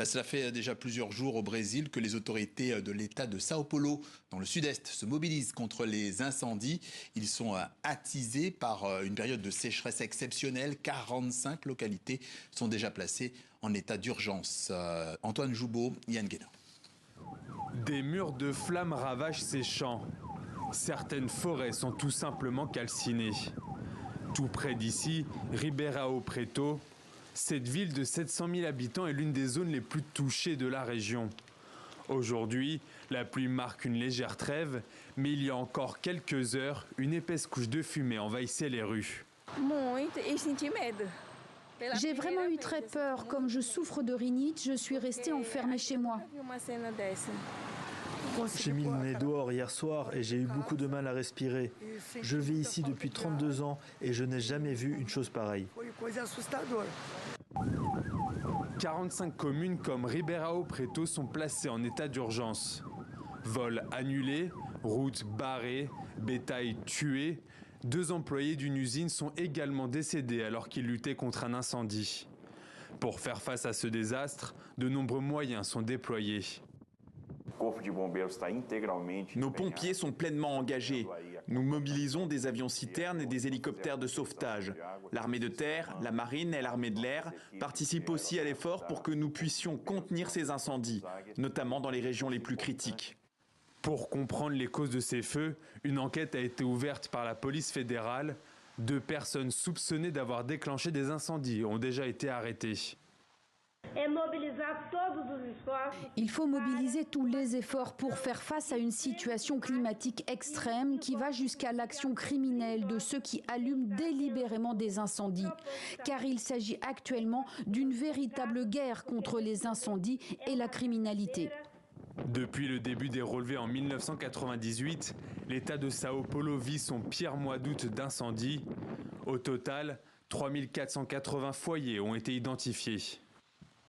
Cela fait déjà plusieurs jours au Brésil que les autorités de l'État de Sao Paulo, dans le sud-est, se mobilisent contre les incendies. Ils sont attisés par une période de sécheresse exceptionnelle. 45 localités sont déjà placées en état d'urgence. Antoine Joubeau, Yann Guénin. Des murs de flammes ravagent ces champs. Certaines forêts sont tout simplement calcinées. Tout près d'ici, Ribeirão Preto, cette ville de 700 000 habitants est l'une des zones les plus touchées de la région. Aujourd'hui, la pluie marque une légère trêve, mais il y a encore quelques heures, une épaisse couche de fumée envahissait les rues. J'ai vraiment eu très peur. Comme je souffre de rhinite, je suis restée enfermée chez moi. J'ai mis le nez dehors hier soir et j'ai eu beaucoup de mal à respirer. Je vis ici depuis 32 ans et je n'ai jamais vu une chose pareille. 45 communes comme Ribeirão Preto sont placées en état d'urgence. Vols annulés, routes barrées, bétail tué. 2 employés d'une usine sont également décédés alors qu'ils luttaient contre un incendie. Pour faire face à ce désastre, de nombreux moyens sont déployés. Nos pompiers sont pleinement engagés. Nous mobilisons des avions citernes et des hélicoptères de sauvetage. L'armée de terre, la marine et l'armée de l'air participent aussi à l'effort pour que nous puissions contenir ces incendies, notamment dans les régions les plus critiques. Pour comprendre les causes de ces feux, une enquête a été ouverte par la police fédérale. 2 personnes soupçonnées d'avoir déclenché des incendies ont déjà été arrêtées. Il faut mobiliser tous les efforts pour faire face à une situation climatique extrême qui va jusqu'à l'action criminelle de ceux qui allument délibérément des incendies. Car il s'agit actuellement d'une véritable guerre contre les incendies et la criminalité. Depuis le début des relevés en 1998, l'État de Sao Paulo vit son pire mois d'août d'incendie. Au total, 3480 foyers ont été identifiés.